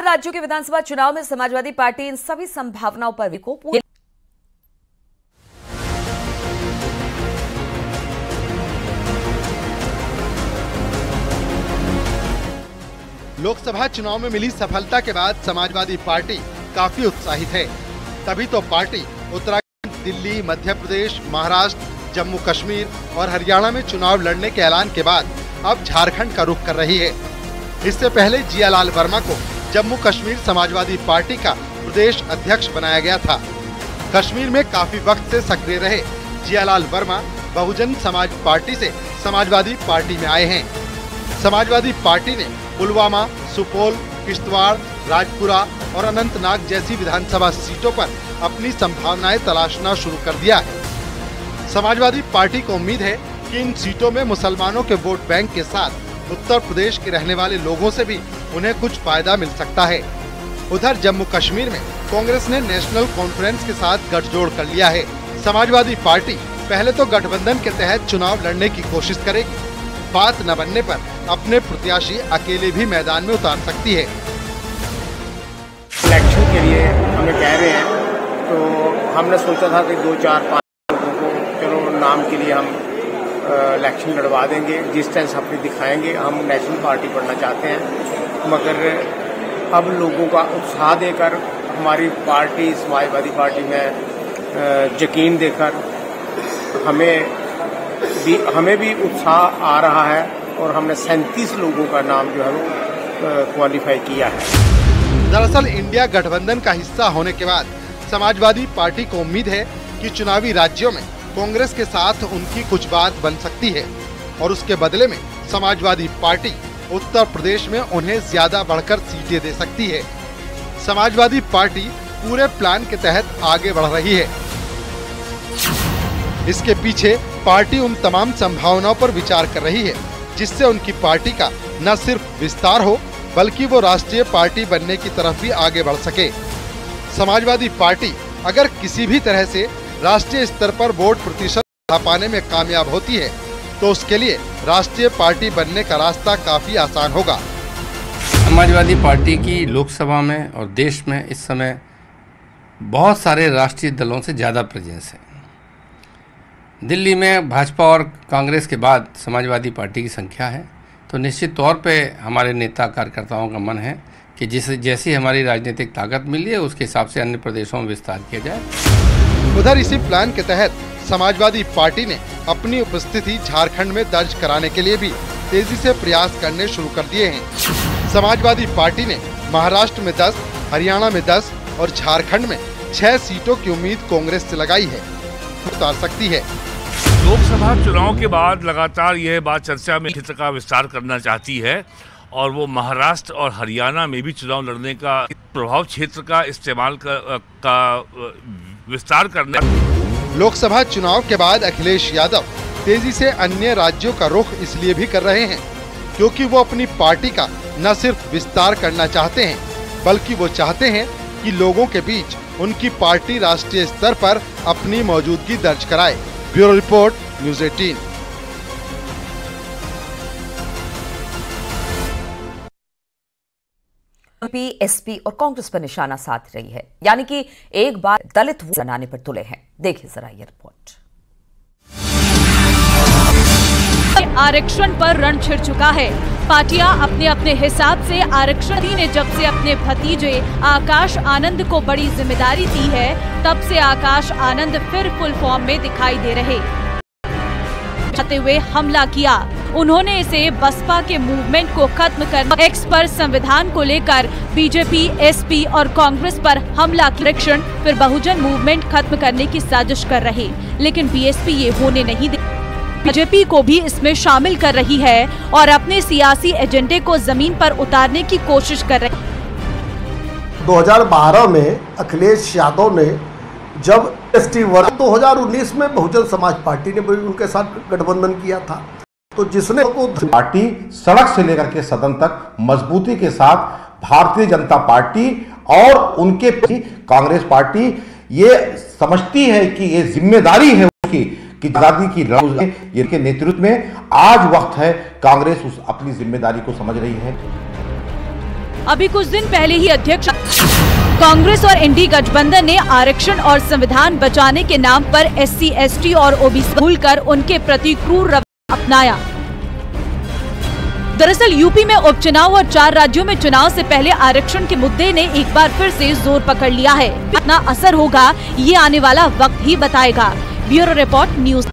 राज्यों के विधानसभा चुनाव में समाजवादी पार्टी इन सभी संभावनाओं पर लोकसभा चुनाव में मिली सफलता के बाद समाजवादी पार्टी काफी उत्साहित है। तभी तो पार्टी उत्तराखंड, दिल्ली, मध्य प्रदेश, महाराष्ट्र, जम्मू कश्मीर और हरियाणा में चुनाव लड़ने के ऐलान के बाद अब झारखंड का रुख कर रही है। इससे पहले जियालाल वर्मा को जम्मू कश्मीर समाजवादी पार्टी का प्रदेश अध्यक्ष बनाया गया था। कश्मीर में काफी वक्त से सक्रिय रहे जियालाल वर्मा बहुजन समाज पार्टी से समाजवादी पार्टी में आए हैं। समाजवादी पार्टी ने पुलवामा, सुपौल, किश्तवाड़, राजपुरा और अनंतनाग जैसी विधानसभा सीटों पर अपनी संभावनाएं तलाशना शुरू कर दिया है। समाजवादी पार्टी को उम्मीद है कि इन सीटों में मुसलमानों के वोट बैंक के साथ उत्तर प्रदेश के रहने वाले लोगों से भी उन्हें कुछ फायदा मिल सकता है। उधर जम्मू कश्मीर में कांग्रेस ने नेशनल कॉन्फ्रेंस के साथ गठजोड़ कर लिया है। समाजवादी पार्टी पहले तो गठबंधन के तहत चुनाव लड़ने की कोशिश करेगी, बात न बनने पर अपने प्रत्याशी अकेले भी मैदान में उतार सकती है। इलेक्शन के लिए हमें कह रहे हैं तो हमने सोचा था कि 2-4-5 लोगों को चलो नाम के लिए हम इलेक्शन लड़वा देंगे, डिस्टेंस अपनी दिखाएंगे। हम नेशनल पार्टी बनना चाहते हैं, मगर अब लोगों का उत्साह देकर हमारी पार्टी समाजवादी पार्टी में यकीन देकर हमें भी उत्साह आ रहा है और हमने 37 लोगों का नाम जो है वो क्वालिफाई किया है। दरअसल इंडिया गठबंधन का हिस्सा होने के बाद समाजवादी पार्टी को उम्मीद है कि चुनावी राज्यों में कांग्रेस के साथ उनकी कुछ बात बन सकती है और उसके बदले में समाजवादी पार्टी उत्तर प्रदेश में उन्हें ज्यादा बढ़कर सीटें दे सकती है। समाजवादी पार्टी पूरे प्लान के तहत आगे बढ़ रही है। इसके पीछे पार्टी उन तमाम संभावनाओं पर विचार कर रही है जिससे उनकी पार्टी का न सिर्फ विस्तार हो बल्कि वो राष्ट्रीय पार्टी बनने की तरफ भी आगे बढ़ सके। समाजवादी पार्टी अगर किसी भी तरह से राष्ट्रीय स्तर पर वोट प्रतिशत बढ़ा पाने में कामयाब होती है तो उसके लिए राष्ट्रीय पार्टी बनने का रास्ता काफी आसान होगा। समाजवादी पार्टी की लोकसभा में और देश में इस समय बहुत सारे राष्ट्रीय दलों से ज़्यादा प्रेजेंस है। दिल्ली में भाजपा और कांग्रेस के बाद समाजवादी पार्टी की संख्या है, तो निश्चित तौर पे हमारे नेता कार्यकर्ताओं का मन है कि जैसी हमारी राजनीतिक ताकत मिली है उसके हिसाब से अन्य प्रदेशों में विस्तार किया जाए। उधर इसी प्लान के तहत समाजवादी पार्टी ने अपनी उपस्थिति झारखंड में दर्ज कराने के लिए भी तेजी से प्रयास करने शुरू कर दिए हैं। समाजवादी पार्टी ने महाराष्ट्र में 10, हरियाणा में 10 और झारखंड में 6 सीटों की उम्मीद कांग्रेस से लगाई है, उतार सकती है। लोकसभा चुनाव के बाद लगातार यह बात चर्चा में क्षेत्र का विस्तार करना चाहती है और वो महाराष्ट्र और हरियाणा में भी चुनाव लड़ने का प्रभाव क्षेत्र का इस्तेमाल का विस्तार करना। लोकसभा चुनाव के बाद अखिलेश यादव तेजी से अन्य राज्यों का रुख इसलिए भी कर रहे हैं क्योंकि वो अपनी पार्टी का न सिर्फ विस्तार करना चाहते हैं बल्कि वो चाहते हैं कि लोगों के बीच उनकी पार्टी राष्ट्रीय स्तर पर अपनी मौजूदगी दर्ज कराए। Bureau report, news 18। MP, SP और कांग्रेस पर निशाना साध रही है, यानी कि एक बार दलित वोट बनाने पर तुले हैं। देखिए जरा ये रिपोर्ट। आरक्षण पर रण छिड़ चुका है। पार्टियां अपने अपने हिसाब से आरक्षण ने जब से अपने भतीजे आकाश आनंद को बड़ी जिम्मेदारी दी है तब से आकाश आनंद फिर फुल फॉर्म में दिखाई दे रहे चाहते हुए हमला किया। उन्होंने इसे बसपा के मूवमेंट को खत्म कर एक्स पर संविधान को लेकर बीजेपी, एसपी और कांग्रेस पर हमला आरक्षण फिर बहुजन मूवमेंट खत्म करने की साजिश कर रहे, लेकिन बीएसपी ये होने नहीं दे। बीजेपी को भी इसमें शामिल कर रही है और अपने सियासी एजेंडे को जमीन पर उतारने की कोशिश कर रही है। 2012 में अखिलेश यादव ने जब एसटी वर्ग 2019 में बहुजन समाज पार्टी ने भी उनके साथ गठबंधन किया था, तो जिसने पार्टी सड़क से लेकर के सदन तक मजबूती के साथ भारतीय जनता पार्टी और उनके कांग्रेस पार्टी ये समझती है कि ये जिम्मेदारी है उसकी कि आजादी की लड़ाई के नेतृत्व में आज वक्त है कांग्रेस उस अपनी जिम्मेदारी को समझ रही है। अभी कुछ दिन पहले ही अध्यक्ष कांग्रेस और इंडी गठबंधन ने आरक्षण और संविधान बचाने के नाम पर SC, ST और OBC भूलकर उनके प्रति क्रूर रवैया अपनाया। दरअसल यूपी में उपचुनाव और 4 राज्यों में चुनाव से पहले आरक्षण के मुद्दे ने एक बार फिर से जोर पकड़ लिया है। कितना असर होगा ये आने वाला वक्त ही बताएगा। Bureau report news.